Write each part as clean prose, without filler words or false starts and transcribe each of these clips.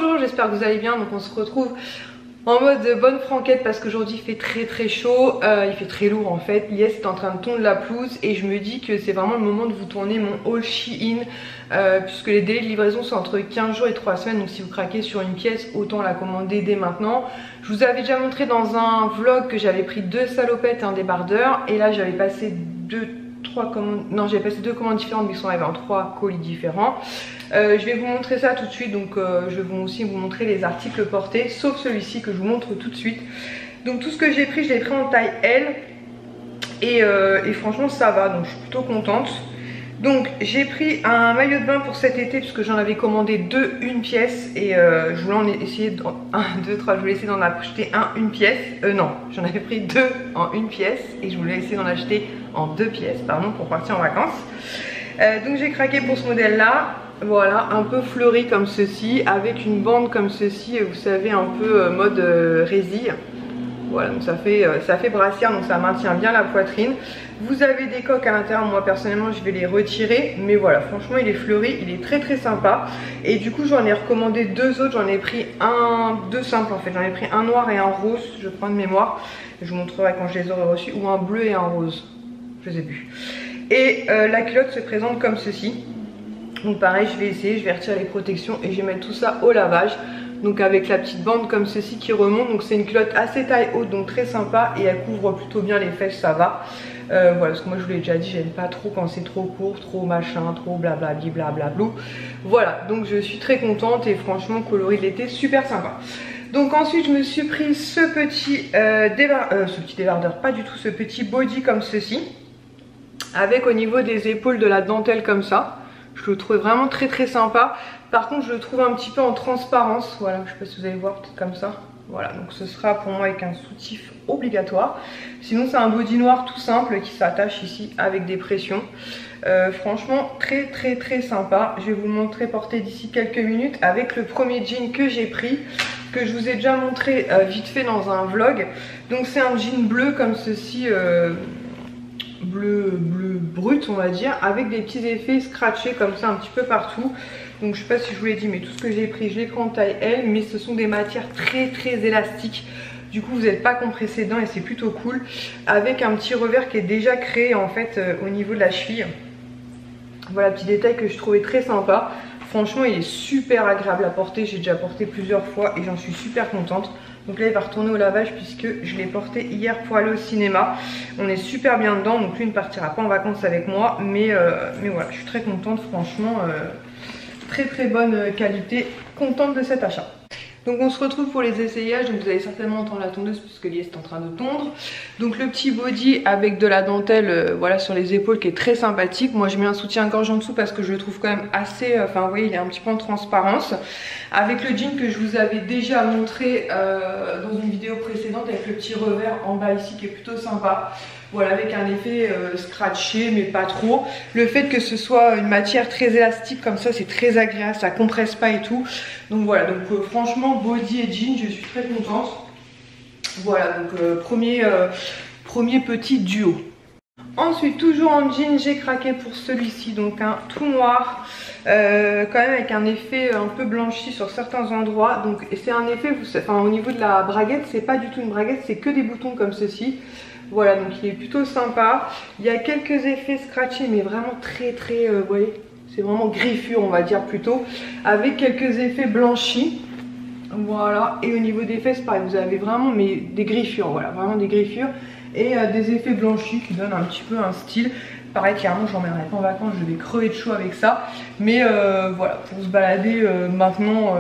Bonjour, j'espère que vous allez bien. Donc on se retrouve en mode bonne franquette parce qu'aujourd'hui il fait très chaud, il fait très lourd en fait. Lies est en train de tondre la pelouse et je me dis que c'est vraiment le moment de vous tourner mon haul Shein puisque les délais de livraison sont entre 15 jours et 3 semaines. Donc si vous craquez sur une pièce, autant la commander dès maintenant. Je vous avais déjà montré dans un vlog que j'avais pris 2 salopettes et un débardeur et là j'avais passé deux commandes différentes mais qui sont arrivées en 3 colis différents. Je vais vous montrer ça tout de suite, donc je vais aussi vous montrer les articles portés, sauf celui-ci que je vous montre tout de suite. Donc tout ce que j'ai pris, je l'ai pris en taille L et franchement ça va, donc je suis plutôt contente. Donc j'ai pris un maillot de bain pour cet été puisque j'en avais commandé 2 une pièce et je voulais en essayer je voulais essayer d'en acheter un une pièce. Non, j'en avais pris 2 en une pièce et je voulais essayer d'en acheter en 2 pièces, pardon, pour partir en vacances. Donc j'ai craqué pour ce modèle là. Voilà, un peu fleuri comme ceci, avec une bande comme ceci, vous savez, un peu mode résille. Voilà, donc ça fait brassière, donc ça maintient bien la poitrine. Vous avez des coques à l'intérieur, moi personnellement je vais les retirer, mais voilà, franchement il est fleuri, il est très sympa. Et du coup j'en ai recommandé 2 autres, j'en ai pris deux simples en fait, j'en ai pris un noir et un rose, je prends de mémoire. Je vous montrerai quand je les aurai reçus, ou un bleu et un rose, je sais plus. Et la culotte se présente comme ceci. Donc pareil, je vais essayer, je vais retirer les protections et je vais mettre tout ça au lavage. Donc avec la petite bande comme ceci qui remonte. Donc c'est une culotte assez taille haute, donc très sympa. Et elle couvre plutôt bien les fesses, ça va. Voilà, parce que moi je vous l'ai déjà dit, j'aime pas trop quand c'est trop court, trop machin, trop blablabli, blablablou. Voilà, donc je suis très contente et franchement coloris de l'été, super sympa. Donc ensuite je me suis pris ce petit débardeur, pas du tout, ce petit body comme ceci. Avec au niveau des épaules de la dentelle comme ça. Je le trouve vraiment très sympa. Par contre je le trouve un petit peu en transparence. Voilà, je sais pas si vous allez voir, peut-être comme ça. Voilà, donc ce sera pour moi avec un soutif obligatoire. Sinon c'est un body noir tout simple qui s'attache ici avec des pressions. Franchement très sympa. Je vais vous le montrer porté d'ici quelques minutes avec le premier jean que j'ai pris, que je vous ai déjà montré vite fait dans un vlog. Donc c'est un jean bleu comme ceci, bleu brut on va dire, avec des petits effets scratchés comme ça un petit peu partout. Donc je sais pas si je vous l'ai dit, mais tout ce que j'ai pris, je l'ai pris en taille L, mais ce sont des matières très élastiques. Du coup vous n'êtes pas compressé dedans et c'est plutôt cool. Avec un petit revers qui est déjà créé en fait au niveau de la cheville. Voilà, petit détail que je trouvais très sympa. Franchement il est super agréable à porter, j'ai déjà porté plusieurs fois et j'en suis super contente. Donc là il va retourner au lavage puisque je l'ai porté hier pour aller au cinéma. On est super bien dedans, donc lui ne partira pas en vacances avec moi. Mais voilà, je suis très contente, franchement très bonne qualité, contente de cet achat. Donc on se retrouve pour les essayages, donc vous allez certainement entendre la tondeuse puisque Lies est en train de tondre. Donc le petit body avec de la dentelle voilà, sur les épaules qui est très sympathique. Moi j'ai mis un soutien-gorge en dessous parce que je le trouve quand même assez, enfin vous voyez il est un petit peu en transparence. Avec le jean que je vous avais déjà montré dans une vidéo précédente avec le petit revers en bas ici qui est plutôt sympa. Voilà, avec un effet scratché mais pas trop. Le fait que ce soit une matière très élastique comme ça, c'est très agréable, ça compresse pas et tout. Donc voilà, donc franchement body et jean, je suis très contente. Voilà, donc premier petit duo. Ensuite, toujours en jean, j'ai craqué pour celui-ci, donc un tout noir, quand même avec un effet un peu blanchi sur certains endroits. Donc c'est un effet, enfin au niveau de la braguette, c'est pas du tout une braguette, c'est que des boutons comme ceci. Voilà, donc il est plutôt sympa. Il y a quelques effets scratchés, mais vraiment très vous voyez, c'est vraiment griffure on va dire plutôt, avec quelques effets blanchis. Voilà, et au niveau des fesses pareil, vous avez vraiment des griffures, voilà, vraiment des griffures. Et des effets blanchis qui donnent un petit peu un style. Pareil, clairement je n'emmènerai pas en vacances, je vais crever de chaud avec ça. Mais voilà, pour se balader maintenant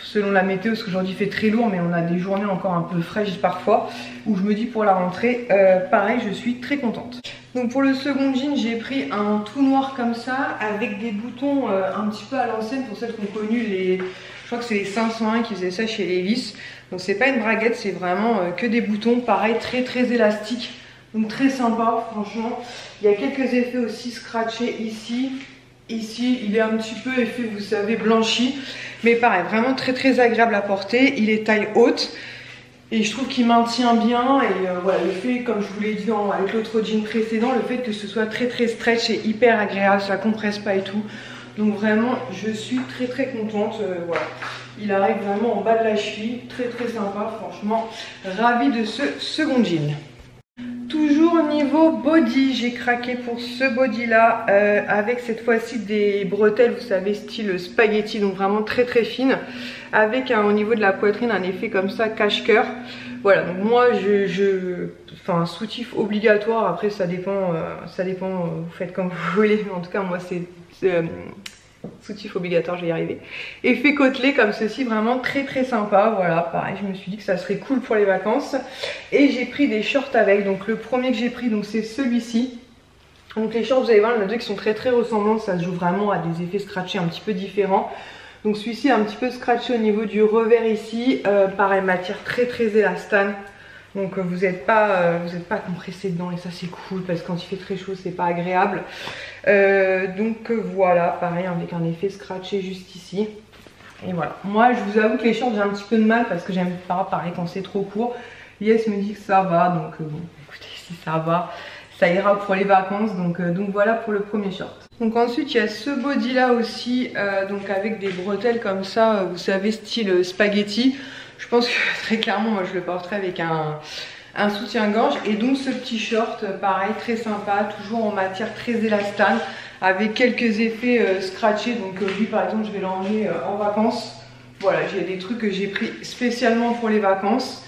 selon la météo, parce qu'aujourd'hui il fait très lourd, mais on a des journées encore un peu fraîches parfois, où je me dis pour la rentrée, pareil je suis très contente. Donc pour le second jean, j'ai pris un tout noir comme ça, avec des boutons un petit peu à l'ancienne, pour celles qui ont connu je crois que c'est les 501 qui faisaient ça chez Levi's. Donc c'est pas une braguette, c'est vraiment que des boutons, pareil très élastiques. Donc très sympa franchement. Il y a quelques effets aussi scratchés ici. Ici il est un petit peu effet vous savez blanchi. Mais pareil vraiment très agréable à porter. Il est taille haute. Et je trouve qu'il maintient bien. Et voilà, le fait comme je vous l'ai dit avec l'autre jean précédent, le fait que ce soit très stretch et hyper agréable, ça compresse pas et tout. Donc vraiment je suis très contente, voilà. Il arrive vraiment en bas de la cheville, très sympa, franchement, ravie de ce second jean. Toujours niveau body, j'ai craqué pour ce body là, avec cette fois-ci des bretelles, vous savez, style spaghetti, donc vraiment très fine, avec au niveau de la poitrine un effet comme ça cache-cœur. Voilà, donc moi enfin soutif obligatoire, après ça dépend, vous faites comme vous voulez, mais en tout cas moi c'est soutif obligatoire, je vais y arriver. Effet côtelé comme ceci, vraiment très sympa. Voilà, pareil, je me suis dit que ça serait cool pour les vacances. Et j'ai pris des shorts avec. Donc le premier que j'ai pris, donc c'est celui-ci. Donc les shorts, vous allez voir, il y en a deux qui sont très ressemblants. Ça se joue vraiment à des effets scratchés un petit peu différents. Donc celui-ci est un petit peu scratché au niveau du revers ici. Pareil, matière très élastane. Donc vous n'êtes pas compressé dedans et ça c'est cool parce que quand il fait très chaud c'est pas agréable. Donc voilà, pareil avec un effet scratché juste ici. Et voilà, moi je vous avoue que les shorts j'ai un petit peu de mal parce que j'aime pas, pareil quand c'est trop court. Yes me dit que ça va, donc bon écoutez, si ça va, ça ira pour les vacances. Donc voilà pour le premier short. Donc ensuite il y a ce body là aussi, donc avec des bretelles comme ça, vous savez, style spaghetti. Je pense que très clairement moi je le porterai avec un soutien-gorge. Et donc ce petit short pareil très sympa, toujours en matière très élastane, avec quelques effets scratchés. Donc lui par exemple je vais l'emmener en vacances. Voilà, j'ai des trucs que j'ai pris spécialement pour les vacances.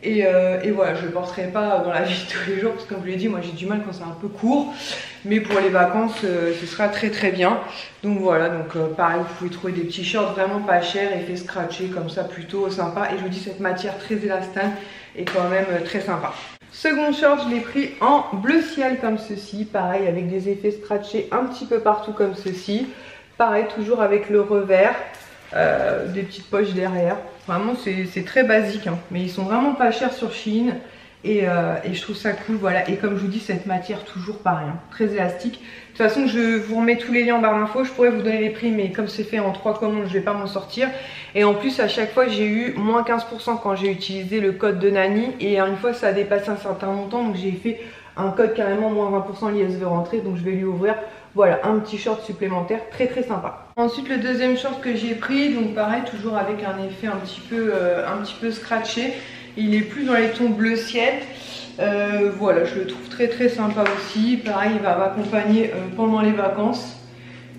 Et voilà, je ne le porterai pas dans la vie de tous les jours parce que comme je l'ai dit, moi j'ai du mal quand c'est un peu court. Mais pour les vacances, ce sera très bien. Donc voilà, donc pareil, vous pouvez trouver des petits shorts vraiment pas chers, effets scratchés comme ça, plutôt sympa. Et je vous dis, cette matière très élastane est quand même très sympa. Second short, je l'ai pris en bleu ciel comme ceci. Pareil, avec des effets scratchés un petit peu partout comme ceci. Pareil, toujours avec le revers. Des petites poches derrière. Vraiment c'est très basique hein. Mais ils sont vraiment pas chers sur Shein. Et je trouve ça cool, voilà. Et comme je vous dis, cette matière toujours pareil hein, très élastique. De toute façon je vous remets tous les liens en barre d'infos. Je pourrais vous donner les prix, mais comme c'est fait en 3 commandes, je vais pas m'en sortir. Et en plus à chaque fois j'ai eu moins 15% quand j'ai utilisé le code de Nani. Et une fois ça a dépassé un certain montant, donc j'ai fait un code carrément moins 20%, l'IS veut rentrer. Donc je vais lui ouvrir. Voilà, un petit short supplémentaire très sympa. Ensuite le deuxième short que j'ai pris, donc pareil toujours avec un effet un petit peu scratché. Il est plus dans les tons bleu ciel. Voilà, je le trouve très sympa aussi. Pareil, il va m'accompagner pendant les vacances.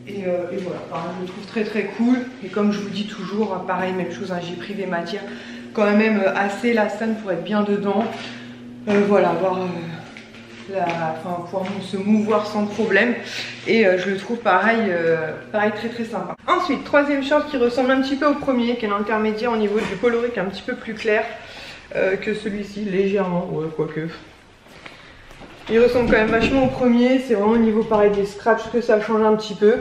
Et voilà, pareil, je le trouve très cool. Et comme je vous dis toujours, pareil, même chose, hein, j'ai pris des matières quand même assez élastanes pour être bien dedans. Voilà, avoir... pouvoir se mouvoir sans problème. Et je le trouve pareil, très sympa. Ensuite, troisième short qui ressemble un petit peu au premier, qui est l'intermédiaire au niveau du coloris, qui est un petit peu plus clair que celui-ci, légèrement, ouais, quoique. Il ressemble quand même vachement au premier, c'est vraiment au niveau pareil des scratchs que ça change un petit peu.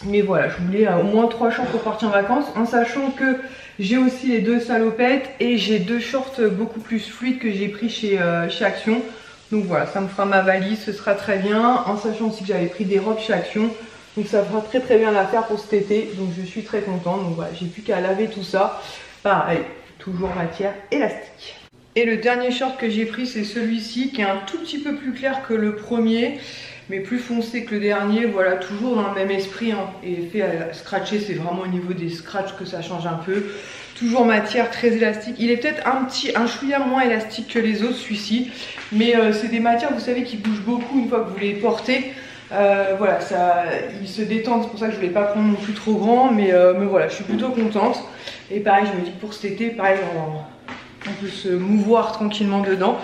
Mais voilà, je voulais au moins 3 shorts pour partir en vacances, en sachant que j'ai aussi les 2 salopettes et j'ai 2 shorts beaucoup plus fluides que j'ai pris chez Action. Donc voilà, ça me fera ma valise, ce sera très bien. En sachant aussi que j'avais pris des robes chez Action. Donc ça fera très bien l'affaire pour cet été. Donc je suis très contente. Donc voilà, j'ai plus qu'à laver tout ça. Pareil, toujours matière élastique. Et le dernier short que j'ai pris, c'est celui-ci qui est un tout petit peu plus clair que le premier, mais plus foncé que le dernier. Voilà, toujours dans le même esprit hein. Et fait scratcher, c'est vraiment au niveau des scratchs que ça change un peu. Toujours matière très élastique. Il est peut-être un chouïa moins élastique que les autres, celui-ci. Mais c'est des matières, vous savez, qui bougent beaucoup une fois que vous les portez. Voilà, ils se détendent. C'est pour ça que je ne voulais pas prendre non plus trop grand. Mais voilà, je suis plutôt contente. Et pareil, je me dis que pour cet été, pareil, on peut se mouvoir tranquillement dedans.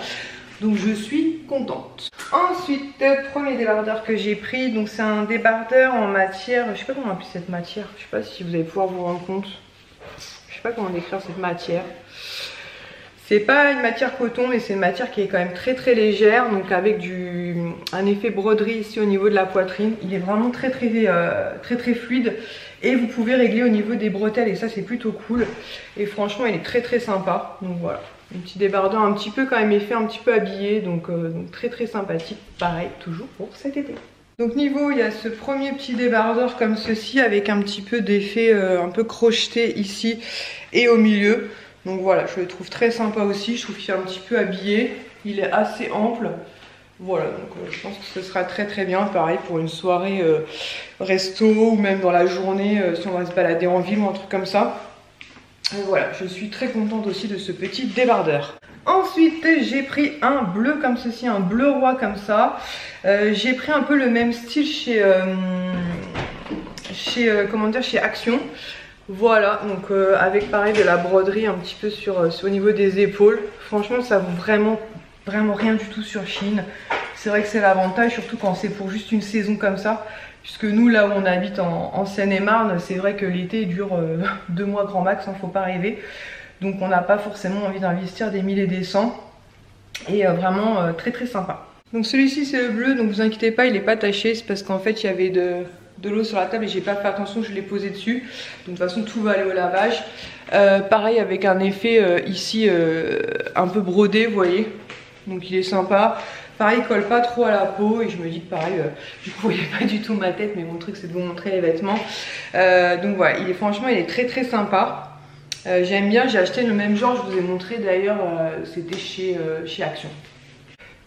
Donc je suis contente. Ensuite, premier débardeur que j'ai pris. Donc c'est un débardeur en matière... Je sais pas comment on appelle cette matière. Je sais pas si vous allez pouvoir vous rendre compte. Je sais pas comment décrire cette matière. C'est pas une matière coton, mais c'est une matière qui est quand même très légère. Donc avec un effet broderie ici au niveau de la poitrine. Il est vraiment très fluide. Et vous pouvez régler au niveau des bretelles. Et ça c'est plutôt cool. Et franchement il est très sympa. Donc voilà. Un petit débardeur un petit peu quand même effet un petit peu habillé. Donc très sympathique. Pareil, toujours pour cet été. Donc niveau, il y a ce premier petit débardeur comme ceci avec un petit peu d'effet un peu crocheté ici et au milieu. Donc voilà, je le trouve très sympa aussi. Je trouve qu'il est un petit peu habillé. Il est assez ample. Voilà, donc je pense que ce sera très bien. Pareil pour une soirée resto ou même dans la journée si on va se balader en ville ou un truc comme ça. Et voilà, je suis très contente aussi de ce petit débardeur. Ensuite, j'ai pris un bleu comme ceci, un bleu roi comme ça. J'ai pris un peu le même style chez Action. Voilà, donc avec pareil de la broderie un petit peu sur au niveau des épaules. Franchement, ça vaut vraiment rien du tout sur Shein. C'est vrai que c'est l'avantage, surtout quand c'est pour juste une saison comme ça. Puisque nous, là où on habite en Seine-et-Marne, c'est vrai que l'été dure 2 mois grand max, hein, faut pas rêver. Donc on n'a pas forcément envie d'investir des 1000 et des 100. Et vraiment très sympa. Donc celui-ci c'est le bleu, donc vous inquiétez pas, il n'est pas taché. C'est parce qu'en fait il y avait de l'eau sur la table et j'ai pas fait attention, je l'ai posé dessus. Donc de toute façon tout va aller au lavage. Pareil avec un effet ici un peu brodé, vous voyez. Donc il est sympa. Pareil, il colle pas trop à la peau et je me dis que pareil, du coup vous voyez pas du tout ma tête, mais mon truc c'est de vous montrer les vêtements. Donc voilà, franchement il est très sympa. J'aime bien, j'ai acheté le même genre, je vous ai montré d'ailleurs, c'était chez Action.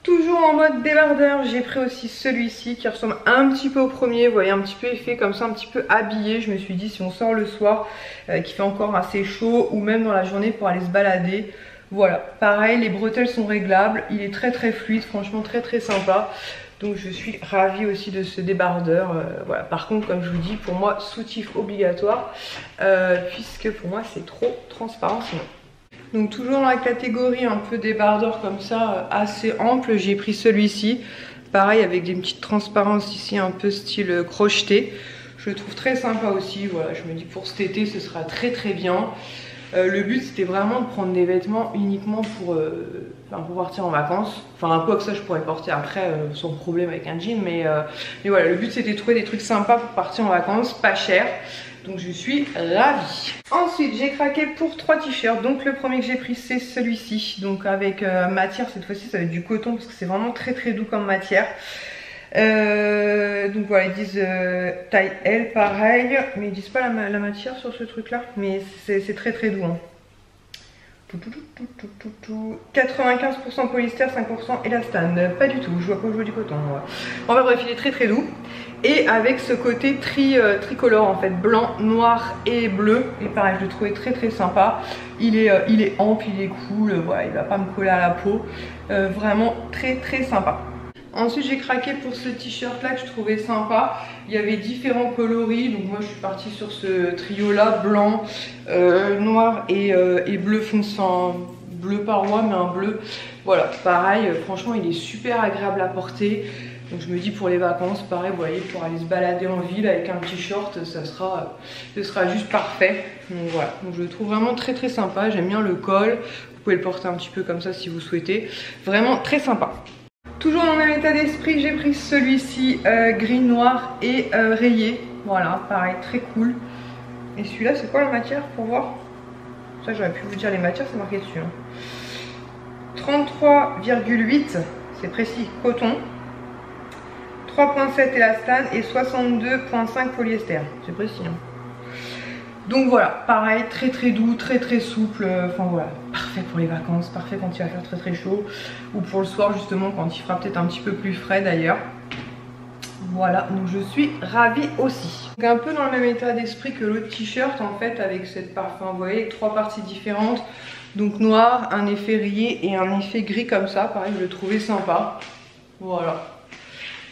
Toujours en mode débardeur, j'ai pris aussi celui-ci qui ressemble un petit peu au premier, vous voyez, un petit peu effet comme ça, un petit peu habillé. Je me suis dit si on sort le soir, qu'il fait encore assez chaud ou même dans la journée pour aller se balader. Voilà, pareil, les bretelles sont réglables, il est très fluide, franchement très sympa. Donc je suis ravie aussi de ce débardeur. Voilà. Par contre, comme je vous dis, pour moi, soutif obligatoire, puisque pour moi c'est trop transparent sinon. Donc toujours dans la catégorie un peu débardeur comme ça, assez ample, j'ai pris celui-ci. Pareil avec des petites transparences ici, un peu style crocheté. Je le trouve très sympa aussi. Voilà, je me dis pour cet été, ce sera très bien. Le but c'était vraiment de prendre des vêtements uniquement pour partir en vacances. Enfin un peu que ça je pourrais porter après sans problème avec un jean, mais voilà, le but c'était de trouver des trucs sympas pour partir en vacances, pas cher. Donc je suis ravie. Ensuite j'ai craqué pour 3 t-shirts. Donc le premier que j'ai pris c'est celui-ci. Donc avec matière, cette fois-ci ça va être du coton parce que c'est vraiment très doux comme matière. Donc voilà, ils disent taille L pareil, mais ils disent pas la matière sur ce truc là, mais c'est très doux hein. 95% polyester, 5% élastane, pas du tout, je vois pas où je vois du coton. Ouais. Enfin bref, il est très doux. Et avec ce côté tricolore en fait, blanc, noir et bleu. Et pareil, je le trouvais très sympa. Il est ample, il est cool, voilà, il va pas me coller à la peau. Vraiment très sympa. Ensuite j'ai craqué pour ce t-shirt là que je trouvais sympa. Il y avait différents coloris, donc moi je suis partie sur ce trio là, blanc, noir et bleu foncé, bleu parois mais un bleu. Voilà, pareil, franchement il est super agréable à porter. Donc je me dis pour les vacances, pareil, vous voyez, pour aller se balader en ville avec un petit short, ce sera juste parfait. Donc voilà, donc je le trouve vraiment très sympa, j'aime bien le col. Vous pouvez le porter un petit peu comme ça si vous souhaitez. Vraiment très sympa. Toujours dans le même état d'esprit, j'ai pris celui-ci gris, noir et rayé. Voilà, pareil, très cool. Et celui-là, c'est quoi la matière pour voir? Ça, j'aurais pu vous dire les matières, c'est marqué dessus. Hein. 33,8, c'est précis, coton. 3,7 élastane et 62,5 polyester. C'est précis. Hein. Donc voilà, pareil, très doux, très souple, enfin voilà, parfait pour les vacances, parfait quand il va faire très chaud, ou pour le soir justement quand il fera peut-être un petit peu plus frais d'ailleurs. Voilà, donc je suis ravie aussi. Donc un peu dans le même état d'esprit que l'autre t-shirt en fait, avec cette parfum, vous voyez, 3 parties différentes. Donc noir, un effet rayé et un effet gris comme ça, pareil, je le trouvais sympa. Voilà.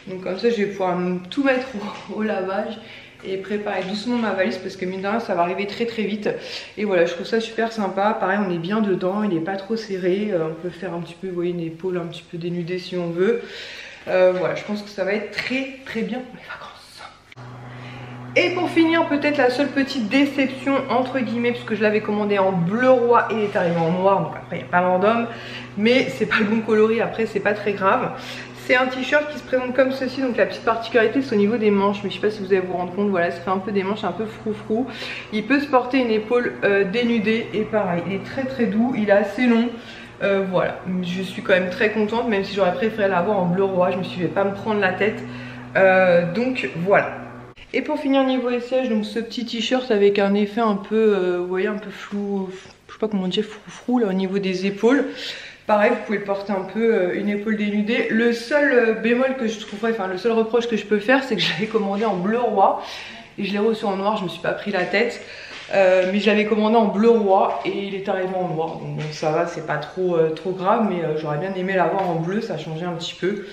Donc comme ça je vais pouvoir tout mettre au lavage et préparer doucement ma valise parce que mine de rien ça va arriver très vite. Et voilà, je trouve ça super sympa. Pareil, on est bien dedans, il n'est pas trop serré. On peut faire un petit peu, vous voyez, une épaule un petit peu dénudée si on veut. Voilà, je pense que ça va être très bien pour les vacances. Et pour finir, peut-être la seule petite déception entre guillemets, parce que je l'avais commandé en bleu roi et il est arrivé en noir, donc après il n'y a pas random, mais c'est pas le bon coloris, après c'est pas très grave. C'est un t-shirt qui se présente comme ceci, donc la petite particularité c'est au niveau des manches, mais je sais pas si vous allez vous rendre compte, voilà, ça fait un peu des manches un peu froufrou. Il peut se porter une épaule dénudée et pareil, il est très doux, il est assez long. Voilà, je suis quand même très contente, même si j'aurais préféré l'avoir en bleu roi, je me suis dit je vais pas me prendre la tête. Donc voilà. Et pour finir niveau essayage, donc ce petit t-shirt avec un effet un peu, vous voyez, un peu flou, je sais pas comment dire, froufrou là au niveau des épaules. Pareil, vous pouvez porter un peu une épaule dénudée. Le seul bémol que je trouverais, enfin le seul reproche que je peux faire, c'est que je l'avais commandé en bleu roi et je l'ai reçu en noir, je me suis pas pris la tête. Mais je l'avais commandé en bleu roi et il est arrivé en noir. Donc bon, ça va, c'est pas trop grave, mais j'aurais bien aimé l'avoir en bleu, ça changeait un petit peu.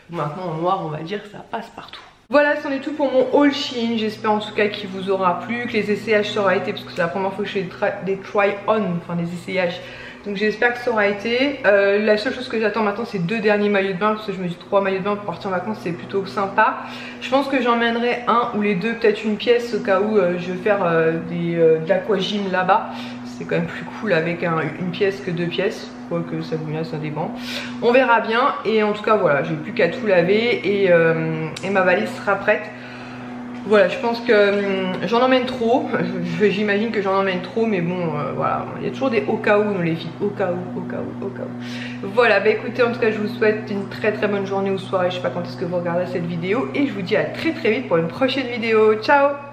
Maintenant en noir, on va dire, ça passe partout. Voilà, c'en est tout pour mon haul Shein. J'espère en tout cas qu'il vous aura plu, que les essayages ça aura été, parce que c'est la première fois que je fais des try-on, enfin des essayages. Donc j'espère que ça aura été. La seule chose que j'attends maintenant, c'est 2 derniers maillots de bain, parce que je me dis 3 maillots de bain pour partir en vacances, c'est plutôt sympa. Je pense que j'emmènerai un ou les deux, peut-être une pièce, au cas où je veux faire de l'aquagym là-bas. C'est quand même plus cool avec une pièce que 2 pièces. Quoique ça vous vient, ça dépend. On verra bien. Et en tout cas, voilà, j'ai plus qu'à tout laver et ma valise sera prête. Voilà, je pense que j'en emmène trop. J'imagine que j'en emmène trop, mais bon, voilà. Il y a toujours des au cas où dans les filles. Au cas où, au cas où, au cas où. Voilà, bah écoutez, en tout cas, je vous souhaite une très bonne journée ou soirée. Je sais pas quand est-ce que vous regardez cette vidéo. Et je vous dis à très vite pour une prochaine vidéo. Ciao!